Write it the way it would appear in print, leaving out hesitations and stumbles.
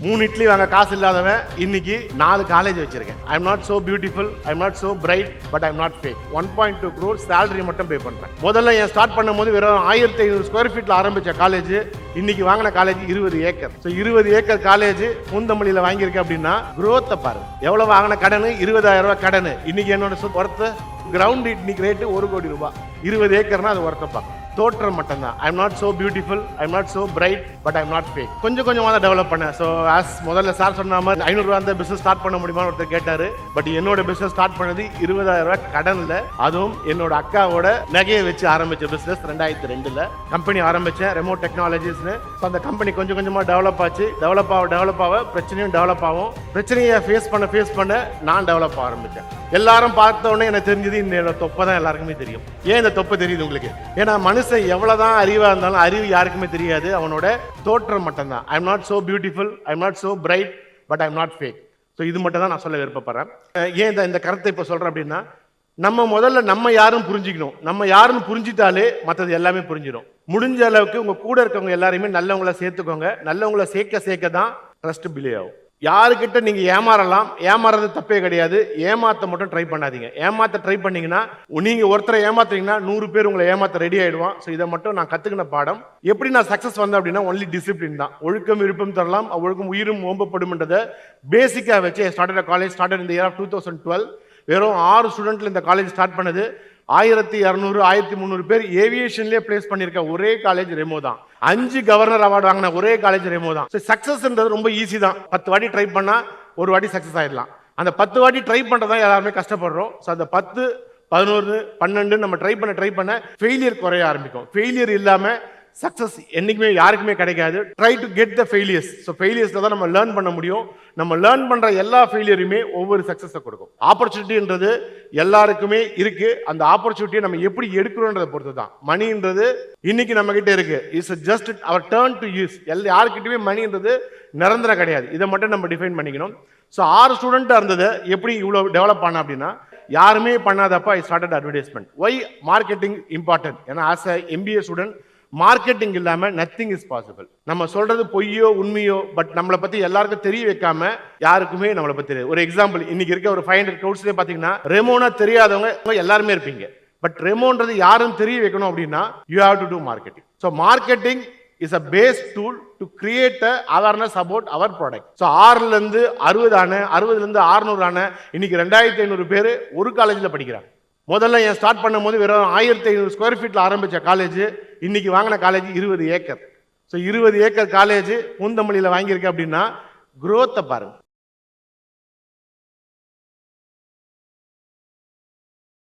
3 இட்லி வாங்க காசு இல்லாதவன் இன்னைக்கு 4 காலேஜ் வச்சிருக்கேன். I am not so beautiful, I am not so bright, but I am not fake. 1.2 crore salary மட்டும் பே பண்றேன். முதல்ல என் ஸ்டார்ட் பண்ணும்போது வெறும் 1500 ஸ்கொயர் ஃபீட்ல ஆரம்பிச்ச காலேஜ் இன்னைக்கு வாங்கின college 20 acre. So 20 acre college பூந்தமல்லியில வாங்கியிருக்கேன் அப்படின்னா growth பாருங்க. எவ்வளவு வாங்கின கடன்? 20,000 ரூபாய் கடன். இன்னைக்கு என்னோட ஒர்த்து கிரவுண்ட் இன்னைக்கு ரேட்டு 1 கோடி ரூபாய். 20 ஏக்கர்னா அது ஒர்த்தை பார்க்க தோற்றம் மட்டும்தான். I am not so beautiful, I am not so bright, but I am not fake. கொஞ்சம் கொஞ்சமாக தான் டெவலப் பண்ணேன். ஸோ முதல்ல சார் சொன்ன மாதிரி 500 ரூபா அந்த பிசினஸ் ஸ்டார்ட் பண்ண முடியுமான்னு ஒருத்தர் கேட்டாரு. பட் என்னோட பிசினஸ் ஸ்டார்ட் பண்ணது 20,000 ரூபாய் கடன்ல, அதுவும் என்னோட அக்காவோட நகையை வச்சு ஆரம்பிச்ச பிசினஸ் 2002ல கம்பெனி ஆரம்பிச்சேன், ரெமோட் டெக்னாலஜிஸ்னு. அந்த கம்பெனி கொஞ்சம் கொஞ்சமா டெவலப் ஆச்சு. டெவலப் ஆக பிரச்சனையும் டெவலப் ஆகும். பிரச்சனையை ஃபேஸ் பண்ண நான் டெவலப் ஆரம்பிச்சேன். எல்லாரும் பார்த்த உடனே எனக்கு தெரிஞ்சது இந்த தொப்பை தான் எல்லாருக்குமே தெரியும். ஏன் இந்த தொப்பை தெரியுது உங்களுக்கு? ஏன்னா மனுஷன் எவ்வளவுதான் அறிவா இருந்தாலும் அறிவு யாருக்குமே தெரியாது, அவனோட தோற்றம் மட்டும்தான். I am not so beautiful, I am not so bright, but I am not fake. So இது மட்டும் தான் நான் சொல்ல விருப்பப்படுறேன். ஏன் இந்த கருத்தை இப்போ சொல்றேன் அப்படின்னா, நம்ம முதல்ல நம்ம யாரும் புரிஞ்சுக்கணும். நம்ம யாருன்னு புரிஞ்சிட்டாலே மற்றது எல்லாமே புரிஞ்சிடும். முடிஞ்ச அளவுக்கு உங்க கூட இருக்கவங்க எல்லாரையுமே நல்லவங்கள சேர்த்துக்கோங்க. நல்லவங்கள சேர்க்க தான் ட்ரஸ்ட் பிலே ஆகும். யாருக்கிட்ட நீங்க ஏமாறலாம், ஏமாறது தப்பே கிடையாது. ஏமாத்த மட்டும் ட்ரை பண்ணாதீங்க. ஏமாத்த ட்ரை பண்ணீங்கன்னா, நீங்க ஒருத்தரை ஏமாத்துறீங்கன்னா 100 பேர் உங்களை ஏமாத்த ரெடி ஆயிடுவான். ஸோ இதை மட்டும் நான் கத்துக்கின பாடம். எப்படி நான் சக்சஸ் வந்தேன் அப்படின்னா, ஒன்லி டிசிப்ளின் தான். ஒழுக்கம் விருப்பம் தரலாம், ஒழுக்கம் உயிரும் ஓம்பப்படும்ன்றதை பேசிக்கா வச்சு ஸ்டார்டட் காலேஜ் ஸ்டார்டட் இந்த இயர் ஆஃப் 2012. வெறும் 6 ஸ்டூடெண்ட்ல இந்த காலேஜ் ஸ்டார்ட் பண்ணது. 1200 1300 பேர் ஏவியேஷன்லயே பிளேஸ் பண்ணிருக்க ஒரே காலேஜ் ரெமோ தான். 5 கவர்னர் அவார்டு வாங்கின ஒரே காலேஜ் ரெமோ தான். சக்சஸ்ன்றது ரொம்ப ஈஸி தான். 10 வாட்டி ட்ரை பண்ணா ஒரு வாட்டி சக்சஸ் ஆயிடலாம். அந்த 10 வாட்டி ட்ரை பண்றதா எல்லாருமே கஷ்டப்படுறோம். ஸோ அந்த 10, 11, 12 நம்ம ட்ரை பண்ண ஃபெயிலியர் குறைய ஆரம்பிக்கும். ஃபெயிலியர் இல்லாம சக்சஸ் என்னைக்குமே யாருக்குமே கிடைக்காது. Try to get the failures. So ஃபெயிலியர்ஸ்ல தான் நம்ம லேர்ன் பண்ண முடியும். நம்ம லேர்ன் பண்ற எல்லா ஃபெயிலியருமே ஒவ்வொரு சக்சஸை கொடுக்கும். ஆப்பர்ச்சுனிட்டின்றது எல்லாருக்குமே இருக்கு. அந்த ஆப்பர்ச்சுனிட்டியை நம்ம எப்படி எடுக்கிறோன்றதை பொறுத்து தான். மணின்றது இன்னைக்கு நம்ம கிட்ட இருக்கு. It's just our turn to use. யாருக்கிட்டயுமே மணின்றது நிரந்தரம் கிடையாது. இதை மட்டும் நம்ம டிஃபைன் பண்ணிக்கணும். ஸோ 6 ஸ்டூடெண்டா இருந்தது எப்படி இவ்வளவு டெவலப் பண்ண அப்படின்னா, யாருமே பண்ணாதப்ப I started advertisement. Why marketing important? ஏன்னா as a MBA student marketing இல்லாம நத்திங் இஸ் பாசிபிள். நம்ம சொல்றது பொய்யோ உண்மையோ, பட் நம்மளை பத்தி எல்லாருக்கும் தெரிய வைக்காம யாருக்குமே நம்மளை பத்தி தெரியாது. ஒரு எக்ஸாம்பிள், இன்னைக்கு இருக்க ஒரு 500 crowdsல பாத்தீங்கன்னா ரெமோனா தெரியாதவங்க எல்லாருமே இருப்பீங்க. பட் ரெமோன்றது யாரும் தெரிய வைக்கணும் அப்படின்னா you have to do marketing. So marketing is a base tool to create a awareness about our product. So 6ல இருந்து 60 ஆன, 60ல இருந்து 600 ஆன, இன்னைக்கு 2500 பேர் ஒரு காலேஜ்ல படிக்கிறாங்க. முதல்ல என் ஸ்டார்ட் பண்ணும்போது வெறும் 1500 ஸ்கொயர் ஃபீட்ல ஆரம்பிச்ச காலேஜ் இன்னைக்கு வாங்கின college 20 acre. So 20 acre college பூந்தமல்லியில வாங்கியிருக்கேன் அப்படின்னா growth பாருங்க.